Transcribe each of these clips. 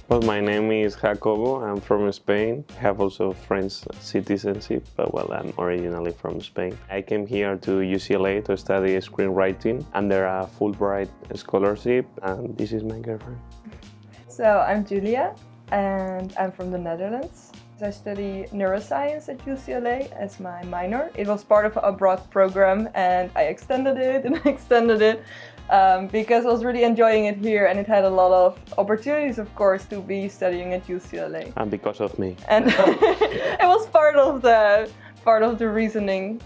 Well, my name is Jacobo. I'm from Spain. I have also French citizenship, but well, I'm originally from Spain. I came here to UCLA to study screenwriting under a Fulbright scholarship, and this is my girlfriend. So I'm Julia, and I'm from the Netherlands. I study neuroscience at UCLA as my minor. It was part of a broad program, and I extended it and extended it. Because I was really enjoying it here, and it had a lot of opportunities, of course, to be studying at UCLA. And because of me. And it was part of the reasoning.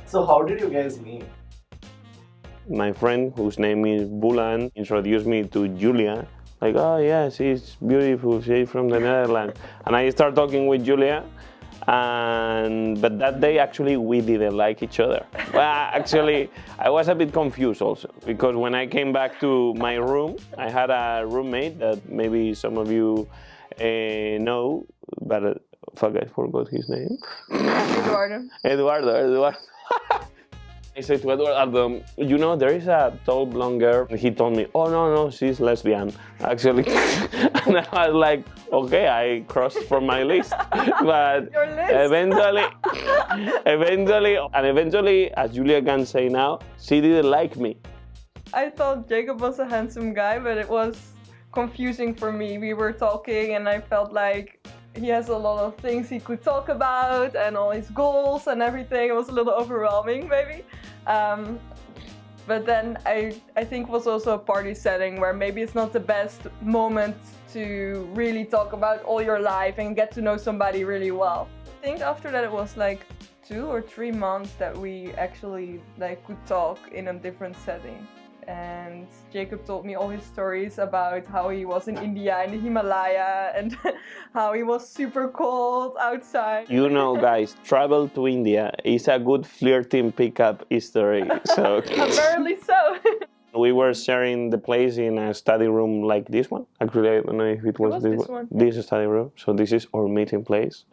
So how did you guys meet? My friend, whose name is Bulan, introduced me to Julia. Like, oh yeah, she's beautiful, she's from the Netherlands. And I started talking with Julia. But that day actually we didn't like each other. Well, actually I was a bit confused also, because when I came back to my room, I had a roommate that maybe some of you know, but fuck, I forgot his name. Eduardo. I said to Eduardo, you know, there is a tall blonde girl. He told me, oh no, she's lesbian, actually. And I was like, okay, I crossed from my list. But Your list. eventually, as Julia can say now, she didn't like me. I thought Jacob was a handsome guy, but it was confusing for me. We were talking, and I felt like he has a lot of things he could talk about, and all his goals and everything. It was a little overwhelming, maybe. But then I think it was also a party setting where maybe it's not the best moment to really talk about all your life and get to know somebody really well. I think after that it was like 2 or 3 months that we actually could talk in a different setting. And Jacob told me all his stories about how he was in India, in the Himalaya, and how he was super cold outside. You know, guys, travel to India is a good flirting pickup history. So Apparently so. we were sharing the place in a study room like this one. Actually, I don't know if it was this one. This study room. So this is our meeting place.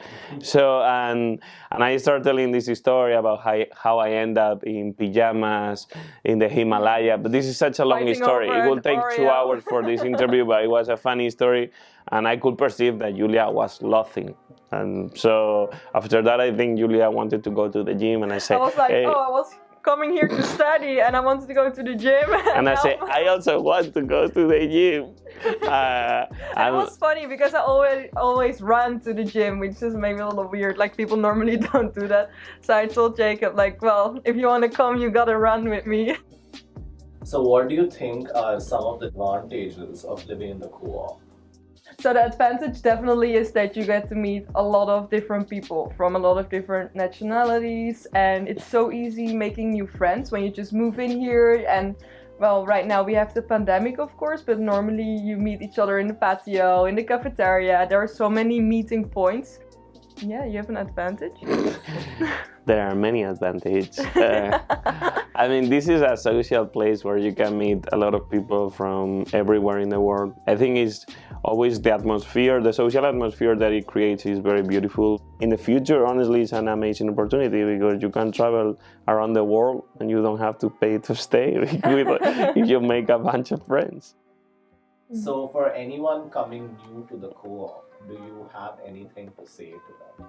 So and I started telling this story about how I end up in pajamas in the Himalaya. But this is such a long story. It will take 2 hours for this interview, but it was a funny story, and I could perceive that Julia was laughing. And so after that, I think Julia wanted to go to the gym, and I said, I was like, hey. I was coming here to study, and I wanted to go to the gym. And I said, I also want to go to the gym. It was funny because I always run to the gym, which is maybe a little weird. Like, people normally don't do that. So I told Jacob, like, well, if you want to come, you gotta run with me. So what do you think are some of the advantages of living in the co-op? So the advantage definitely is that you get to meet a lot of different people from a lot of different nationalities, and it's so easy making new friends when you just move in here. And well, right now we have the pandemic, of course, but normally you meet each other in the patio, in the cafeteria. There are so many meeting points. Yeah, you have an advantage. There are many advantages. I mean, this is a social place where you can meet a lot of people from everywhere in the world. I think it's always the atmosphere, the social atmosphere that it creates is very beautiful. In the future, honestly, it's an amazing opportunity because you can travel around the world and you don't have to pay to stay if you make a bunch of friends. So for anyone coming new to the co-op, do you have anything to say to them?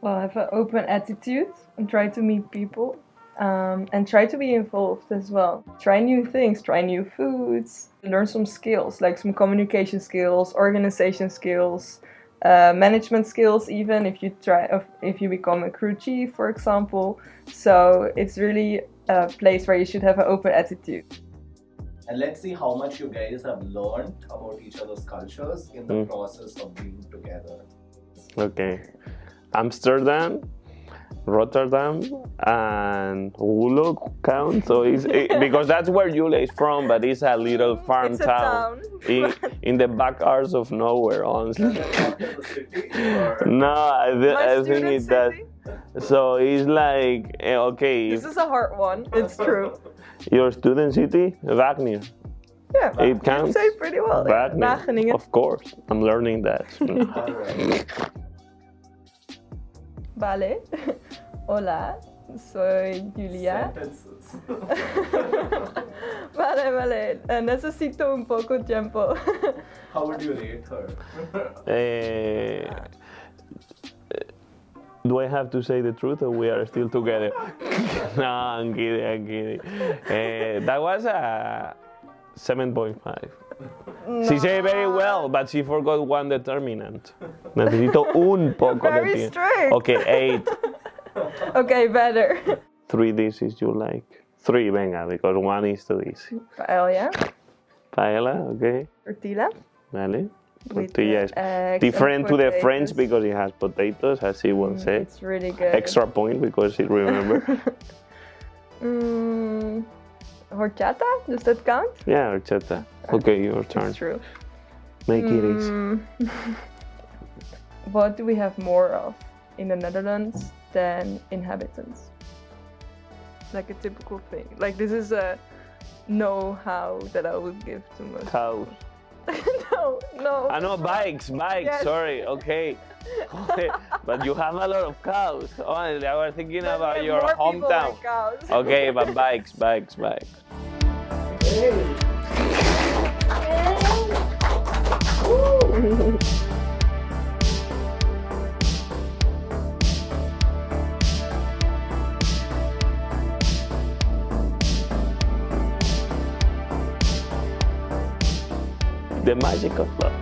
Well, have an open attitude and try to meet people, and try to be involved as well. Try new things, try new foods, learn some skills, like some communication skills, organization skills, management skills, even if you become a crew chief, for example. So it's really a place where you should have an open attitude. And let's see how much you guys have learned about each other's cultures in the process of being together. Okay. Amsterdam, Rotterdam, and Hullo count. So it's because that's where Julia is from, but it's a little farm town in the backyards of nowhere, honestly. No, I think it's that. So it's like, okay. This is a hard one, it's true. Your student city, Wagner. Yeah, it counts. You say pretty well. Wagner. Of course, I'm learning that. Vale. Hola. Soy Julia. Sentences. Vale. Necesito un poco tiempo. How would you rate her? Do I have to say the truth or we are still together? No, I'm kidding. That was a 7.5. She said very well, but she forgot one determinant. Necesito un poco de Very tiempo. strict. Okay, 8. Okay, better. 3 dishes you like. 3, venga, because 1 is too easy. Paella. Paella, okay. Tortilla. Vale. With Tortilla is eggs different and to the potatoes. French because it has potatoes, as she will say. It's really good. Extra point because she remember. Horchata? Does that count? Yeah, horchata. Okay, your turn. It's true. Make it easy. What do we have more of in the Netherlands than inhabitants? Like a typical thing. Like this is a know-how that I would give to most. Cows. No. I know bikes. Yes. Sorry, okay. But you have a lot of cows. Honestly, I was thinking But about there are your more people hometown. like cows. Okay, but bikes. The magic of love.